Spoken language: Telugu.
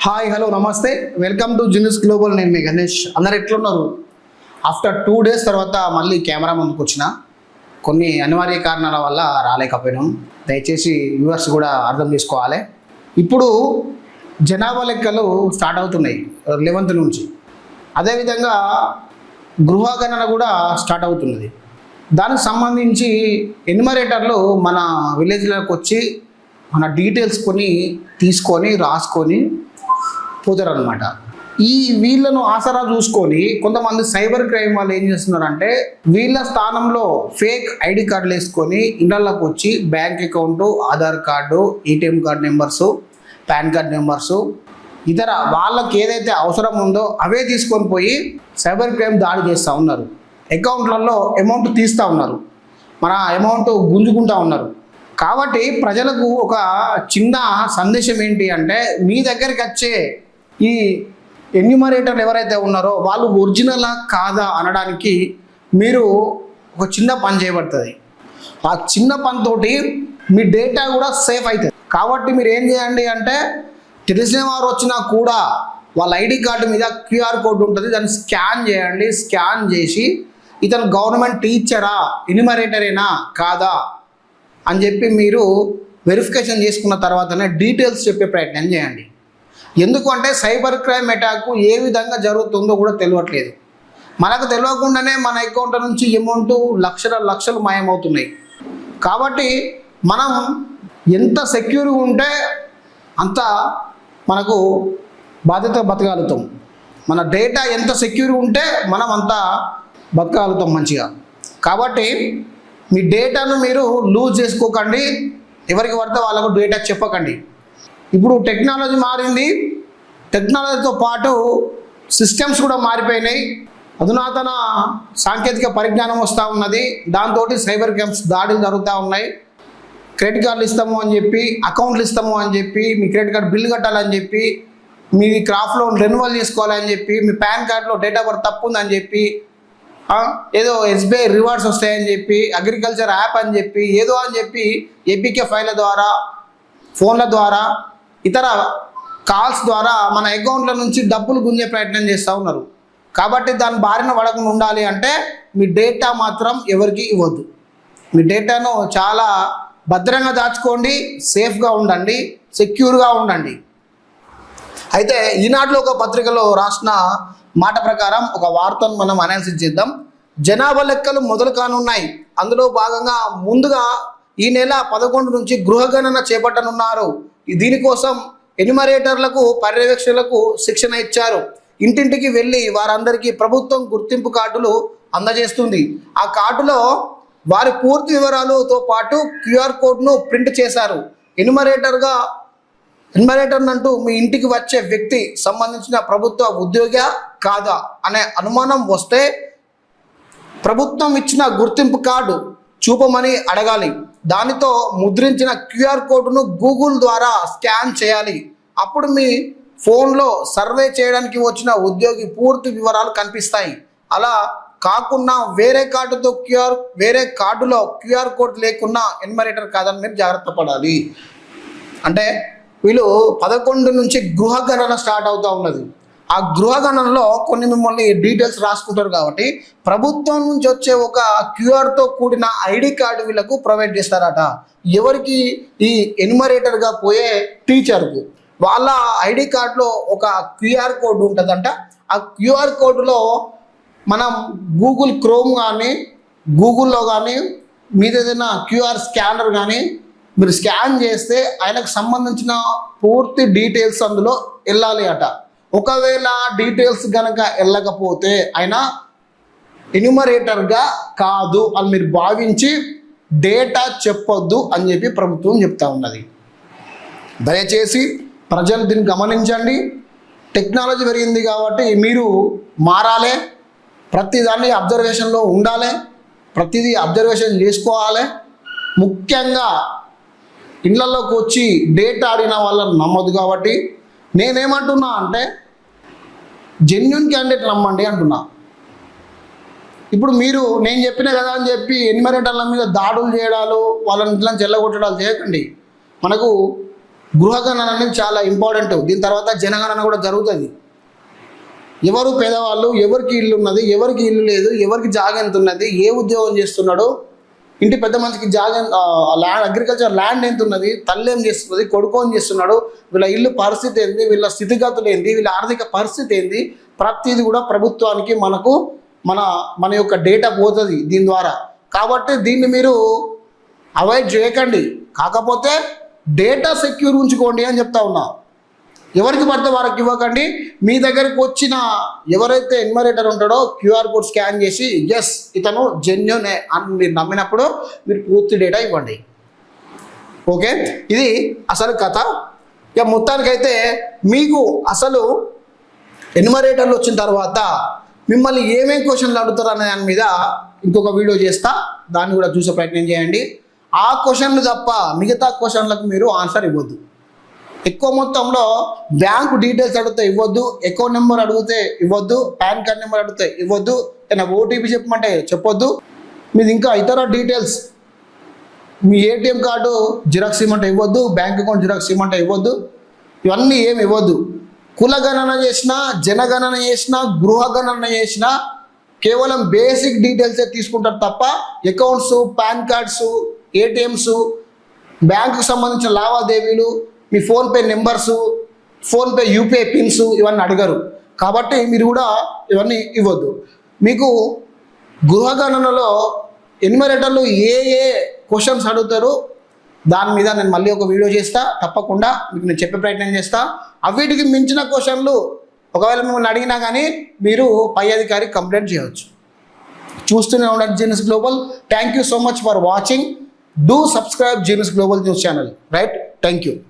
హాయ్ హలో నమస్తే వెల్కమ్ టు జినిస్ గ్లోబల్. నేను మీ గణేష్. అందరు ఎట్లున్నారు? ఆఫ్టర్ 2 days తర్వాత మళ్ళీ కెమెరా ముందుకు వచ్చిన కొన్ని అనివార్య కారణాల వల్ల రాలేకపోయినాం. దయచేసి వ్యూవర్స్ కూడా అర్థం చేసుకోవాలి. ఇప్పుడు జనాభా లెక్కలు స్టార్ట్ అవుతున్నాయి 11th నుంచి. అదేవిధంగా గృహగణన కూడా స్టార్ట్ అవుతున్నది. దానికి సంబంధించి ఎన్యుమరేటర్లు మన విలేజ్లోకి వచ్చి మన డీటెయిల్స్ తీసుకొని రాసుకొని పోతారు అనమాట. వీళ్ళను ఆసరా చూసుకొని కొంతమంది సైబర్ క్రైమ్ వాళ్ళు ఏం చేస్తున్నారంటే వీళ్ళ స్థానంలో ఫేక్ ఐడి కార్డులు వేసుకొని ఇళ్ళకి వచ్చి bank account, Aadhaar card, ATM card numbers, pan card numbers, ఇతర వాళ్ళకి ఏదైతే అవసరం ఉందో అవే తీసుకొని పోయి సైబర్ క్రైమ్ దాడి చేస్తూ ఉన్నారు. అకౌంట్లలో అమౌంట్ తీస్తూ ఉన్నారు, మన అమౌంట్ గుంజుకుంటూ ఉన్నారు. కాబట్టి ప్రజలకు ఒక చిన్న సందేశం ఏంటి అంటే, మీ దగ్గరికి వచ్చే ఈ ఎన్యుమరేటర్లు ఎవరైతే ఉన్నారో వాళ్ళు ఒరిజినలా కాదా అనడానికి మీరు ఒక చిన్న పని చేయబడుతుంది. ఆ చిన్న పనితోటి మీ డేటా కూడా సేఫ్ అవుతుంది. కాబట్టి మీరు ఏం చేయండి అంటే, తెలిసిన వారు వచ్చినా కూడా వాళ్ళ ఐడి కార్డు మీద క్యూఆర్ కోడ్ ఉంటుంది, దాన్ని స్కాన్ చేయండి. స్కాన్ చేసి ఇతను గవర్నమెంట్ టీచరా, ఎన్యుమరేటరేనా కాదా అని చెప్పి మీరు వెరిఫికేషన్ చేసుకున్న తర్వాతనే డీటెయిల్స్ చెప్పే ప్రయత్నం చేయండి. ఎందుకంటే సైబర్ క్రైమ్ అటాక్ ఏ విధంగా జరుగుతుందో కూడా తెలియట్లేదు. మనకు తెలియకుండానే మన అకౌంట్ నుంచి అమౌంట్ లక్షలు మాయమవుతున్నాయి. కాబట్టి మనం ఎంత సెక్యూర్గా ఉంటే అంత మనకు బాధ్యత బతకగలుగుతాం. మన డేటా ఎంత సెక్యూర్గా ఉంటే మనం అంత బతకగలుగుతాం మంచిగా. కాబట్టి మీ డేటాను మీరు లూజ్ చేసుకోకండి, ఎవరికి పడితే వాళ్ళకు డేటా చెప్పకండి. ఇప్పుడు టెక్నాలజీ మారింది, టెక్నాలజీతో పాటు సిస్టమ్స్ కూడా మారిపోయినాయి. అధునాతన సాంకేతిక పరిజ్ఞానం వస్తూ ఉన్నది. దాంతో సైబర్ క్రైమ్స్ దాడులు జరుగుతూ ఉన్నాయి. క్రెడిట్ కార్డులు ఇస్తాము అని చెప్పి, అకౌంట్లు ఇస్తాము అని చెప్పి, మీ క్రెడిట్ కార్డు బిల్లు కట్టాలని చెప్పి, మీ క్రాఫ్ట్ లోన్ రెన్యువల్ చేసుకోవాలని చెప్పి, మీ పాన్ కార్డులో డేట్ ఆఫ్ బర్త్ తప్పు ఉందని చెప్పి, ఏదో ఎస్బీఐ రివార్డ్స్ వస్తాయని చెప్పి, అగ్రికల్చర్ యాప్ అని చెప్పి, ఏదో అని చెప్పి ఏపీకే ఫైళ్ళ ద్వారా, ఫోన్ల ద్వారా, ఇతర కాల్స్ ద్వారా మన అకౌంట్ల నుంచి డబ్బులు గుంజే ప్రయత్నం చేస్తూ ఉన్నారు. కాబట్టి దాని బారిన పడకుండా ఉండాలి అంటే మీ డేటా మాత్రం ఎవరికి ఇవ్వద్దు. మీ డేటాను చాలా భద్రంగా దాచుకోండి, సేఫ్గా ఉండండి, సెక్యూర్గా ఉండండి. అయితే ఈనాటిలో ఒక పత్రికలో రాసిన మాట ప్రకారం ఒక వార్తను మనం అనాలిసిస్ చేద్దాం. జనాభా లెక్కలు మొదలు కానున్నాయి. అందులో భాగంగా ముందుగా ఈ నెల 11 నుంచి గృహగణన చేపట్టనున్నారు. దీనికోసం ఎన్యుమరేటర్లకు, పర్యవేక్షకులకు శిక్షణ ఇచ్చారు. ఇంటింటికి వెళ్ళి వారందరికీ ప్రభుత్వం గుర్తింపు కార్డులు అందజేస్తుంది. ఆ కార్డులో వారి పూర్తి వివరాలతో పాటు క్యూఆర్ కోడ్ను ప్రింట్ చేశారు. ఎన్యుమరేటర్ అంటూ మీ ఇంటికి వచ్చే వ్యక్తి సంబంధించిన ప్రభుత్వ ఉద్యోగి కాదా అనే అనుమానం వస్తే ప్రభుత్వం ఇచ్చిన గుర్తింపు కార్డు చూపమని అడగాలి. దానితో ముద్రించిన క్యూఆర్ కోడ్ను గూగుల్ ద్వారా స్కాన్ చేయాలి. అప్పుడు మీ ఫోన్లో సర్వే చేయడానికి వచ్చిన ఉద్యోగి పూర్తి వివరాలు కనిపిస్తాయి. అలా కాకుండా వేరే కార్డులో క్యూఆర్ కోడ్ లేకున్నా ఎన్యుమరేటర్ కాదని మీరు జాగ్రత్త పడాలి. అంటే వీళ్ళు 11 నుంచి గృహగణన స్టార్ట్ అవుతూ ఉన్నది. ఆ గృహగణనలో కొన్ని మిమ్మల్ని డీటెయిల్స్ రాసుకుంటారు. కాబట్టి ప్రభుత్వం నుంచి వచ్చే ఒక క్యూఆర్తో కూడిన ఐడి కార్డు వీళ్ళకు ప్రొవైడ్ చేస్తారట. ఎవరికి? ఈ ఎన్యుమరేటర్గా పోయే టీచర్కు. వాళ్ళ ఐడి కార్డులో ఒక క్యూఆర్ కోడ్ ఉంటుందంట. ఆ క్యూఆర్ కోడ్లో మనం గూగుల్ క్రోమ్ కానీ, గూగుల్లో కానీ, మీద ఏదైనా క్యూఆర్ స్కానర్ కానీ మీరు స్కాన్ చేస్తే ఆయనకు సంబంధించిన పూర్తి డీటెయిల్స్ అందులో వెళ్ళాలి అట. ఒకవేళ డీటెయిల్స్ కనుక వెళ్ళకపోతే ఆయన ఎన్యుమరేటర్గా కాదు అని మీరు భావించి డేటా చెప్పొద్దు అని చెప్పి ప్రభుత్వం చెప్తా ఉన్నది. దయచేసి ప్రజలు దీన్ని గమనించండి. టెక్నాలజీ పెరిగింది కాబట్టి మీరు మారాలి. ప్రతిదాన్ని అబ్జర్వేషన్లో ఉండాలి, ప్రతిదీ అబ్జర్వేషన్ చేసుకోవాలి. ముఖ్యంగా ఇళ్లలోకి వచ్చి డేటా ఆడిన వాళ్ళని నమ్మదు. కాబట్టి నేనేమంటున్నా అంటే జెన్యున్ క్యాండిడేట్ నమ్మండి అంటున్నా. ఇప్పుడు నేను చెప్పిన కదా అని చెప్పి ఎన్యుమరేటర్ల మీద దాడులు చేయడాలు, వాళ్ళని ఇట్లా చెల్లగొట్టడాలు చేయకండి. మనకు గృహగణన అనేది చాలా ఇంపార్టెంట్. దీని తర్వాత జనగణన కూడా జరుగుతుంది. ఎవరు పేదవాళ్ళు, ఎవరికి ఇల్లు ఉన్నది, ఎవరికి ఇల్లు లేదు, ఎవరికి జాగా ఎంత ఉన్నది, ఏ ఉద్యోగం చేస్తున్నాడు, ఇంటి పెద్ద మనిషికి జాగా ల్యాండ్ అగ్రికల్చర్ ల్యాండ్ ఎంత ఉన్నది, తల్లి ఏం చేస్తున్నది, కొడుకు ఏం చేస్తున్నాడు, వీళ్ళ ఇల్లు పరిస్థితి ఏంది, వీళ్ళ స్థితిగతులు ఏంది, వీళ్ళ ఆర్థిక పరిస్థితి ఏంది, ప్రతిదీ కూడా ప్రభుత్వానికి మనకు మన యొక్క డేటా పోతుంది దీని ద్వారా. కాబట్టి దీన్ని మీరు అవాయిడ్ చేయకండి. కాకపోతే డేటా సెక్యూర్ ఉంచుకోండి అని చెప్తా ఉన్నా. ఎవరికి పడితే వారికి ఇవ్వకండి. మీ దగ్గరికి వచ్చిన ఎవరైతే ఎన్యుమరేటర్ ఉంటాడో క్యూఆర్ కోడ్ స్కాన్ చేసి ఎస్ ఇతను జెన్యూన్ అని మీరు నమ్మినప్పుడు మీరు పూర్తి డేటా ఇవ్వండి. ఓకే, ఇది అసలు కథ. ఇక మొత్తానికైతే మీకు అసలు ఎన్యుమరేటర్లు వచ్చిన తర్వాత మిమ్మల్ని ఏమేం క్వశ్చన్లు అడుగుతారు అనే దాని మీద ఇంకొక వీడియో చేస్తా, దాన్ని కూడా చూసే ప్రయత్నం చేయండి. ఆ క్వశ్చన్లు తప్ప మిగతా క్వశ్చన్లకు మీరు ఆన్సర్ ఇవ్వద్దు. ఎక్కువ మొత్తంలో బ్యాంకు డీటెయిల్స్ అడిగితే ఇవ్వద్దు, అకౌంట్ నెంబర్ అడిగితే ఇవ్వద్దు, పాన్ కార్డ్ నెంబర్ అడిగితే ఇవ్వద్దు, ఏదైనా ఓటీపీ చెప్పమంటే చెప్పొద్దు. మీది ఇంకా ఇతర డీటెయిల్స్, మీ ఏటీఎం కార్డు జిరాక్స్ ఇవ్వమంటే ఇవ్వద్దు, బ్యాంక్ అకౌంట్ జిరాక్స్ ఇవ్వమంటే ఇవ్వద్దు. ఇవన్నీ ఏమి ఇవ్వద్దు. కులగణన చేసినా, జనగణన చేసినా, గృహగణన చేసినా కేవలం బేసిక్ డీటెయిల్సే తీసుకుంటారు తప్ప అకౌంట్స్, పాన్ కార్డ్స్, ఏటీఎంస్, బ్యాంకుకు సంబంధించిన లావాదేవీలు, మీ PhonePe numbers, PhonePe UPI pins ఇవన్నీ అడగరు. కాబట్టి మీరు కూడా ఇవన్నీ ఇవ్వద్దు. మీకు గృహగణనలో ఎన్యుమరేటర్లు ఏ ఏ క్వశ్చన్స్ అడుగుతారు దాని మీద నేను మళ్ళీ ఒక వీడియో చేస్తా, తప్పకుండా మీకు నేను చెప్పే ప్రయత్నం చేస్తా. అవిటికి మించిన క్వశ్చన్లు ఒకవేళ మిమ్మల్ని అడిగినా కానీ మీరు పై అధికారికి కంప్లైంట్ చేయవచ్చు. చూస్తూనే ఉండండి genius global. Thank you so much for watching. Do subscribe genius global news channel. Right, thank you.